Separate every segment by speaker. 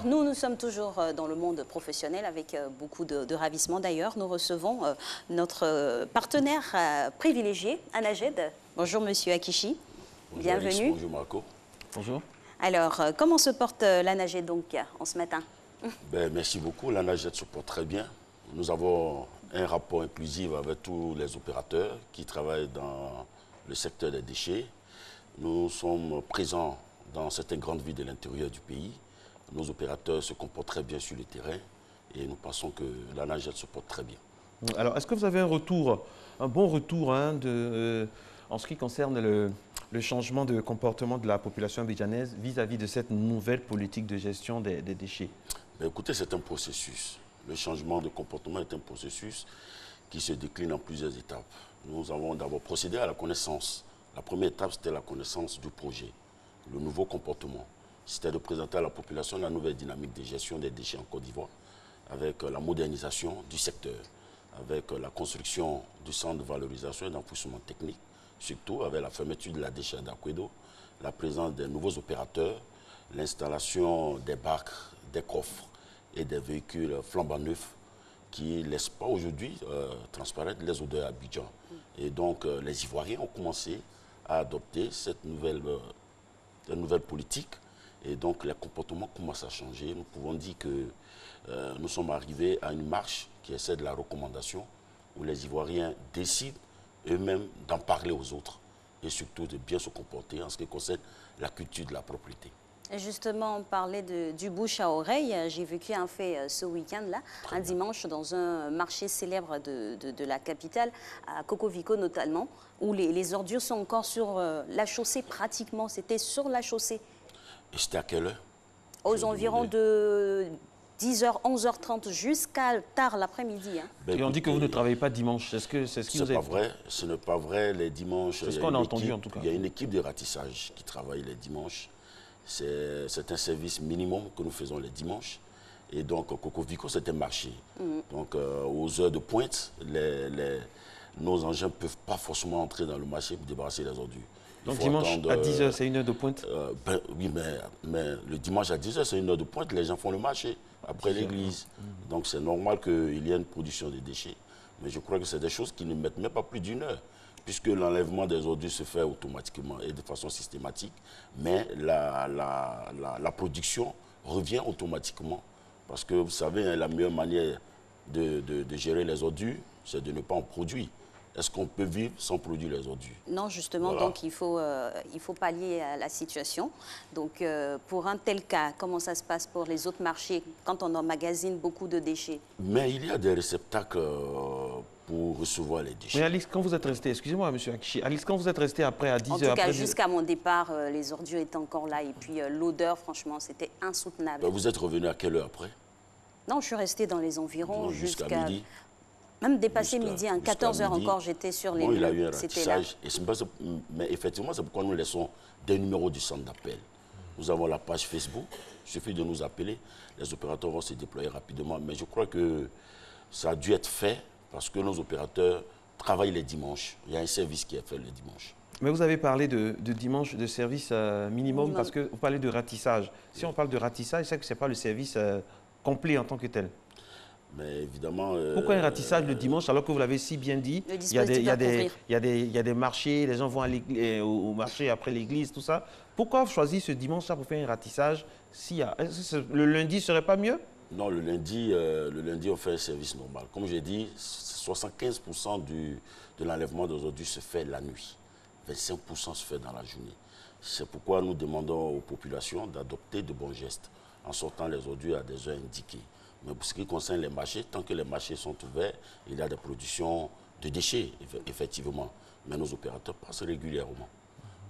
Speaker 1: nous sommes toujours dans le monde professionnel avec beaucoup de ravissement. D'ailleurs, nous recevons notre partenaire privilégié, Anaged. Bonjour, monsieur Akichi.
Speaker 2: Bonjour,
Speaker 1: bienvenue.
Speaker 2: Alice, bonjour, Marco.
Speaker 3: Bonjour.
Speaker 1: Alors, comment se porte l'Anaged donc en ce matin?
Speaker 2: Merci beaucoup. L'Anaged se porte très bien. Nous avons un rapport inclusif avec tous les opérateurs qui travaillent dans le secteur des déchets. Nous sommes présents dans certaines grandes villes de l'intérieur du pays. Nos opérateurs se comportent très bien sur le terrain et nous pensons que l'Anaged se porte très bien.
Speaker 3: Alors, est-ce que vous avez un bon retour en ce qui concerne le changement de comportement de la population abidjanaise vis-à-vis de cette nouvelle politique de gestion des déchets?
Speaker 2: Écoutez, c'est un processus. Le changement de comportement est un processus qui se décline en plusieurs étapes. Nous avons d'abord procédé à la connaissance. La première étape, c'était la connaissance du projet, le nouveau comportement. C'était de présenter à la population la nouvelle dynamique de gestion des déchets en Côte d'Ivoire, avec la modernisation du secteur, avec la construction du centre de valorisation et d'enfouissement technique, surtout avec la fermeture de la déchetterie d'Akwedo, la présence des nouveaux opérateurs, l'installation des bacs, des coffres et des véhicules flambant neufs qui ne laissent pas aujourd'hui transparaître les odeurs à Abidjan. Et donc les Ivoiriens ont commencé à adopter cette nouvelle politique et donc les comportements commencent à changer. Nous pouvons dire que nous sommes arrivés à une marche qui est celle de la recommandation où les Ivoiriens décident eux-mêmes d'en parler aux autres et surtout de bien se comporter en ce qui concerne la culture de la propriété.
Speaker 1: Et justement, on parlait du bouche à oreille. J'ai vécu un fait ce week-end-là, un dimanche, dans un marché célèbre de la capitale, à Cocovico notamment, où les ordures sont encore sur la chaussée pratiquement. C'était sur la chaussée.
Speaker 2: Et c'était à quelle heure?
Speaker 1: Aux environs de 10h, 11h30 jusqu'à tard l'après-midi. Hein.
Speaker 3: Et on dit que vous ne travaillez pas dimanche. Est-ce que c'est ce qui vous est...
Speaker 2: pas vrai. Ce n'est pas vrai. Les dimanches,
Speaker 3: c'est ce qu'on a entendu en tout cas.
Speaker 2: Il y a une équipe de ratissage qui travaille les dimanches. C'est un service minimum que nous faisons les dimanches. Et donc, Cocovico, c'est un marché. Donc, aux heures de pointe, nos engins ne peuvent pas forcément entrer dans le marché pour débarrasser les ordures.
Speaker 3: Donc, dimanche à 10h, c'est une heure de pointe?
Speaker 2: Oui, mais le dimanche à 10h, c'est une heure de pointe. Les gens font le marché après l'église. Donc, c'est normal qu'il y ait une production de déchets. Mais je crois que c'est des choses qui ne mettent même pas plus d'une heure, puisque l'enlèvement des ordures se fait automatiquement et de façon systématique, mais la production revient automatiquement. Parce que vous savez, la meilleure manière de gérer les ordures, c'est de ne pas en produire. Est-ce qu'on peut vivre sans produire les ordures?
Speaker 1: Non, justement, voilà. Donc il faut pallier à la situation. Donc pour un tel cas, comment ça se passe pour les autres marchés quand on emmagasine beaucoup de déchets?
Speaker 2: Mais il y a des réceptacles pour recevoir les déchets.
Speaker 3: Mais Alice, quand vous êtes resté, excusez-moi, monsieur Akichi, Alice, quand vous êtes resté après à 10h...
Speaker 1: En tout cas, jusqu'à mon départ, les ordures étaient encore là. Et puis l'odeur, franchement, c'était insoutenable.
Speaker 2: Vous êtes revenu à quelle heure après?
Speaker 1: Non, je suis restée dans les environs
Speaker 2: jusqu'à midi.
Speaker 1: Même dépassé midi, à 14h encore, j'étais sur les lieux.
Speaker 2: Il a eu un ratissage. Mais effectivement, c'est pourquoi nous laissons des numéros du centre d'appel. Nous avons la page Facebook. Il suffit de nous appeler. Les opérateurs vont se déployer rapidement. Mais je crois que ça a dû être fait parce que nos opérateurs travaillent les dimanches. Il y a un service qui est fait le dimanche.
Speaker 3: Mais vous avez parlé de dimanche de service minimum parce que vous parlez de ratissage. Si on parle de ratissage, c'est que ce n'est pas le service complet en tant que tel.
Speaker 2: Mais évidemment...
Speaker 3: Pourquoi un ratissage le dimanche alors que vous l'avez si bien dit? Il y a des marchés, les gens vont au marché après l'église, tout ça. Pourquoi choisir ce dimanche-là pour faire un ratissage le lundi ne serait pas mieux? Non,
Speaker 2: le lundi, on fait un service normal. Comme j'ai dit, 75% de l'enlèvement des ordures se fait la nuit. 25% se fait dans la journée. C'est pourquoi nous demandons aux populations d'adopter de bons gestes en sortant les ordures à des heures indiquées. Mais pour ce qui concerne les marchés, tant que les marchés sont ouverts, il y a des productions de déchets, effectivement. Mais nos opérateurs passent régulièrement.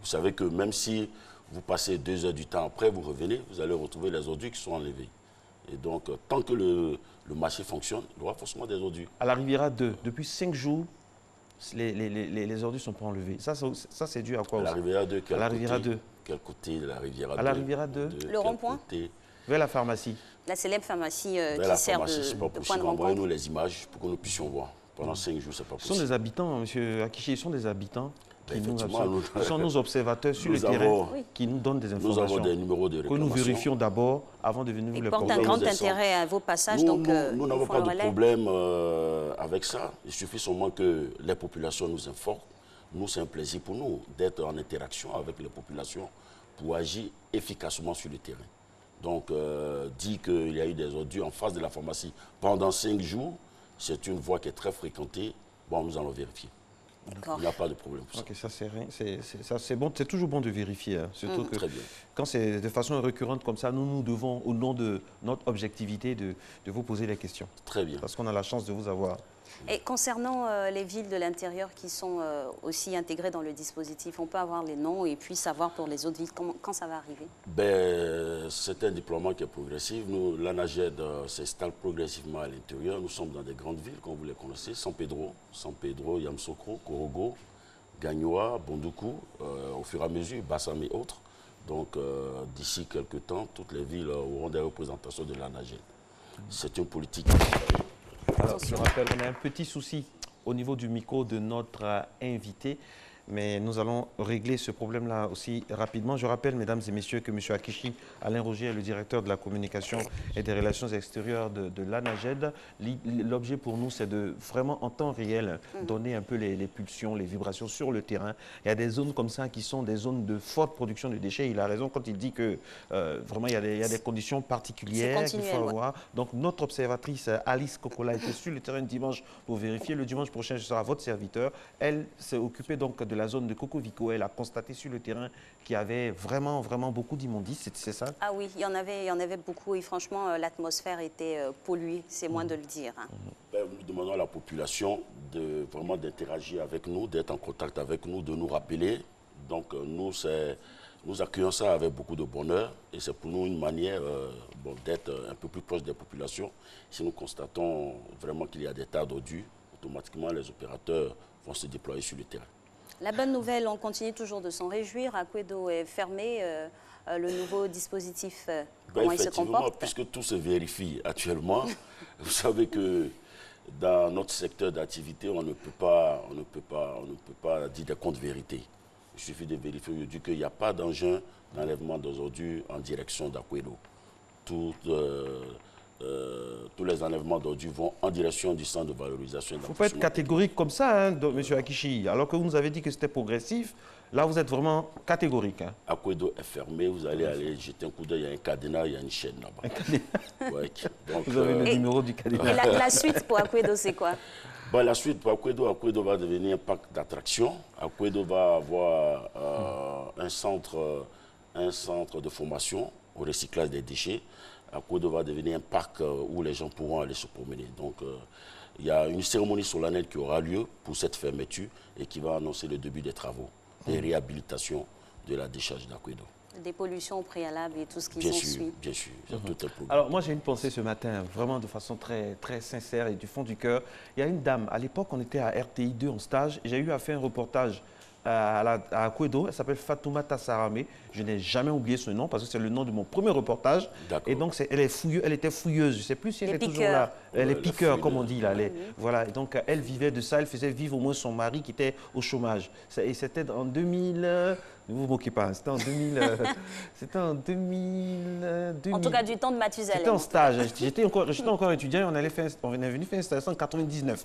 Speaker 2: Vous savez que même si vous passez 2 heures du temps après, vous revenez, vous allez retrouver les ordures qui sont enlevées. Et donc, tant que le marché fonctionne, il y aura forcément des ordures.
Speaker 3: À la Riviera 2, depuis 5 jours, les ordures ne sont pas enlevées. Ça c'est dû à quoi?
Speaker 2: À la Riviera 2,
Speaker 3: quel
Speaker 2: côté de la Riviera 2?
Speaker 3: À la Riviera 2.
Speaker 1: Le rond-point?
Speaker 3: Vers la pharmacie.
Speaker 1: La célèbre pharmacie qui sert de point de rencontre.
Speaker 2: Envoyez-nous les images pour que nous puissions voir. Pendant 5 jours, c'est pas possible.
Speaker 3: Ce sont des habitants, monsieur Akichi, ils sont des habitants. Ce sont nos observateurs sur le terrain qui nous donnent des informations.
Speaker 2: Nous avons des numéros de réclamation.
Speaker 3: Que nous vérifions d'abord avant de venir vous les
Speaker 1: portent un grand intérêt à vos passages.
Speaker 2: Nous n'avons pas de problème avec ça. Il suffit seulement que les populations nous informent. Nous, c'est un plaisir pour nous d'être en interaction avec les populations pour agir efficacement sur le terrain. Donc, dit qu'il y a eu des ordures en face de la pharmacie pendant 5 jours, c'est une voie qui est très fréquentée. Bon, nous allons vérifier. Il n'y a pas de problème pour ça.
Speaker 3: Okay, ça c'est bon, c'est toujours bon de vérifier. Hein. Surtout que quand c'est de façon récurrente comme ça, nous devons, au nom de notre objectivité, de vous poser des questions.
Speaker 2: Très bien.
Speaker 3: Parce qu'on a la chance de vous avoir.
Speaker 1: Et concernant les villes de l'intérieur qui sont aussi intégrées dans le dispositif, on peut avoir les noms et puis savoir pour les autres villes quand ça va arriver?
Speaker 2: C'est un déploiement qui est progressif. L'ANAGED s'installe progressivement à l'intérieur. Nous sommes dans des grandes villes, comme vous les connaissez, San Pedro, Yamoussoukro, Korogo, Gagnoa, Bondoukou, au fur et à mesure, Bassam et autres. Donc, d'ici quelques temps, toutes les villes auront des représentations de l'ANAGED. C'est une politique.
Speaker 3: Alors, je rappelle, on a un petit souci au niveau du micro de notre invité, mais nous allons régler ce problème-là aussi rapidement. Je rappelle, mesdames et messieurs, que M. Akichi, Alain Roger, est le directeur de la communication et des relations extérieures de l'ANAGED. L'objet pour nous, c'est de vraiment, en temps réel, donner un peu les pulsions, les vibrations sur le terrain. Il y a des zones comme ça qui sont des zones de forte production de déchets. Il a raison quand il dit que vraiment, il y a des conditions particulières qu'il faut avoir. Donc, notre observatrice, Alice Kokola, était sur le terrain dimanche pour vérifier. Le dimanche prochain, je serai votre serviteur. Elle s'est occupée donc de la zone de Cocoviko. Elle a constaté sur le terrain qu'il y avait vraiment, vraiment beaucoup d'immondices, c'est ça?
Speaker 1: Ah oui, il y en avait beaucoup et franchement, l'atmosphère était polluée, c'est moins de le dire. Hein.
Speaker 2: Nous demandons à la population vraiment d'interagir avec nous, d'être en contact avec nous, de nous rappeler. Donc nous accueillons ça avec beaucoup de bonheur et c'est pour nous une manière d'être un peu plus proche des populations. Si nous constatons vraiment qu'il y a des tas d'ordures, automatiquement les opérateurs vont se déployer sur le terrain.
Speaker 1: La bonne nouvelle, on continue toujours de s'en réjouir. Akwedo est fermé. Le nouveau dispositif, comment il se comporte?
Speaker 2: Puisque tout se vérifie actuellement, vous savez que dans notre secteur d'activité, on ne peut pas dire des comptes vérités. Il suffit de vérifier aujourd'hui qu'il n'y a pas d'engin d'enlèvement des ordures en direction d'Akwedo. Tous les enlèvements d'ordures vont en direction du centre de valorisation. Il ne
Speaker 3: faut pas être catégorique comme ça, hein, M. Akichi. Alors que vous nous avez dit que c'était progressif, là vous êtes vraiment catégorique. Hein.
Speaker 2: Akwedo est fermé, vous allez aller jeter un coup d'œil, il y a un cadenas, il y a une chaîne là-bas.
Speaker 3: Ouais, vous avez le numéro du cadenas.
Speaker 1: Et la suite pour Akwedo, c'est quoi?
Speaker 2: La suite pour Akwedo va devenir un parc d'attractions. Akwedo va avoir un centre de formation au recyclage des déchets. Akwedo va devenir un parc où les gens pourront aller se promener. Donc, il y a une cérémonie solennelle qui aura lieu pour cette fermeture et qui va annoncer le début des travaux, des réhabilitations de la décharge d'Akwedo.
Speaker 1: Des pollutions au préalable et tout ce qui s'ensuit.
Speaker 2: Bien sûr, tout est
Speaker 3: Alors, moi, j'ai une pensée ce matin, vraiment de façon très, très sincère et du fond du cœur. Il y a une dame, à l'époque, on était à RTI 2 en stage, j'ai eu à faire un reportage à Akwedo, elle s'appelle Fatoumata Sarame. Je n'ai jamais oublié ce nom parce que c'est le nom de mon premier reportage. Et donc, elle était fouilleuse. Je ne sais plus si elle est toujours là. Elle est piqueur, comme on dit là. Voilà. Et donc, elle vivait de ça. Elle faisait vivre au moins son mari qui était au chômage. Et c'était en 2000... ne vous moquez pas, c'était en 2000... c'était en 2000...
Speaker 1: En tout cas, du temps de Mathusalem.
Speaker 3: J'étais en stage. J'étais encore étudiant. On est venu faire une installation en 99.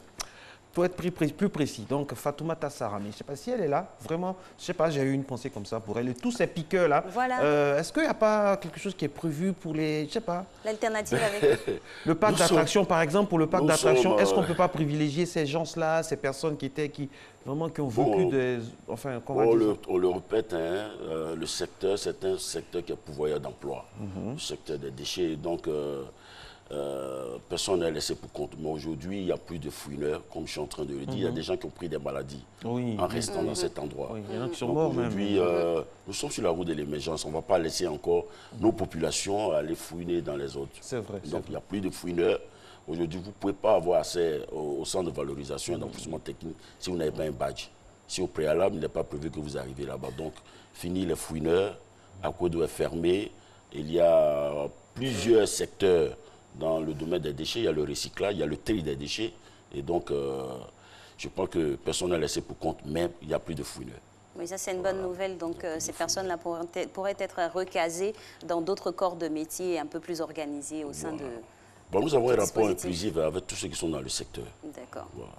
Speaker 3: Pour être plus précis, donc Fatoumata Sarame, je ne sais pas si elle est là, vraiment, je ne sais pas, j'ai eu une pensée comme ça pour elle. Et tous ces piqueurs-là,
Speaker 1: voilà.
Speaker 3: Est-ce qu'il n'y a pas quelque chose qui est prévu pour les, je ne sais pas.
Speaker 1: L'alternative avec
Speaker 3: le parc d'attraction, par exemple, pour le parc d'attraction, est-ce qu'on ne peut pas privilégier ces gens-là, ces personnes qui ont vécu des... Enfin,
Speaker 2: on le répète, hein, le secteur, c'est un secteur qui est pourvoyeur d'emploi, le secteur des déchets, donc... personne n'est laissé pour compte. Mais aujourd'hui, il n'y a plus de fouineurs, comme je suis en train de le dire. Il y a des gens qui ont pris des maladies en restant dans cet endroit.
Speaker 3: Il y en a qui sont morts même.
Speaker 2: Aujourd'hui, nous sommes sur la route de l'émergence. On ne va pas laisser encore nos populations aller fouiner dans les autres.
Speaker 3: C'est vrai.
Speaker 2: Donc, il n'y a plus de fouineurs. Aujourd'hui, vous ne pouvez pas avoir accès au centre de valorisation et d'enfouissement technique si vous n'avez pas un badge. Si au préalable, il n'est pas prévu que vous arrivez là-bas. Donc, fini les fouineurs. Akwedo est fermé. Il y a plusieurs secteurs dans le domaine des déchets. Il y a le recyclage, il y a le tri des déchets. Et donc, je pense que personne n'a laissé pour compte, même il n'y a plus de fouineurs.
Speaker 1: Oui, ça c'est une bonne nouvelle. Donc ces personnes-là pourraient être recasées dans d'autres corps de métier un peu plus organisés au sein de...
Speaker 2: Bon, nous avons un rapport inclusif avec tous ceux qui sont dans le secteur.
Speaker 1: D'accord.
Speaker 2: Voilà.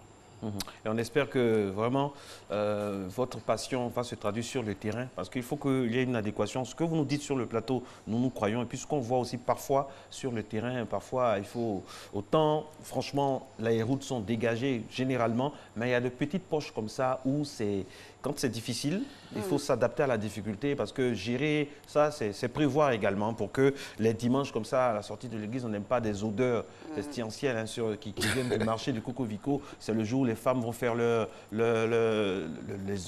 Speaker 3: Et on espère que vraiment votre passion va se traduire sur le terrain, parce qu'il faut qu'il y ait une adéquation. Ce que vous nous dites sur le plateau, nous croyons, et puis ce qu'on voit aussi parfois sur le terrain, parfois il faut autant, franchement, les routes sont dégagées généralement, mais il y a de petites poches comme ça où quand c'est difficile, il faut s'adapter à la difficulté, parce que gérer ça, c'est prévoir également pour que les dimanches comme ça, à la sortie de l'église, on n'aime pas des odeurs pestilentielles hein, qui viennent du marché de Coco Vico. C'est le jour où les femmes vont faire les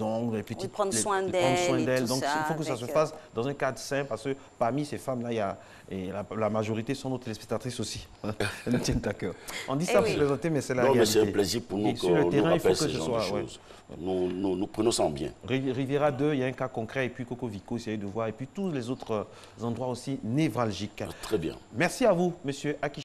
Speaker 3: ongles, les petites,
Speaker 1: prendre soin d'elles.
Speaker 3: Donc il faut que ça se fasse dans un cadre sain, parce que parmi ces femmes-là, la majorité sont nos téléspectatrices aussi. Elles nous tiennent à cœur. On dit ça pour plaisanter, mais c'est la réalité.
Speaker 2: C'est un plaisir pour nous
Speaker 3: sur le terrain, il faut que ce soit...
Speaker 2: Nous prenons ça en bien.
Speaker 3: Riviera 2, il y a un cas concret, et puis Coco Vico, essayez de voir, et puis tous les autres endroits aussi névralgiques.
Speaker 2: Très bien.
Speaker 3: Merci à vous, monsieur Aki.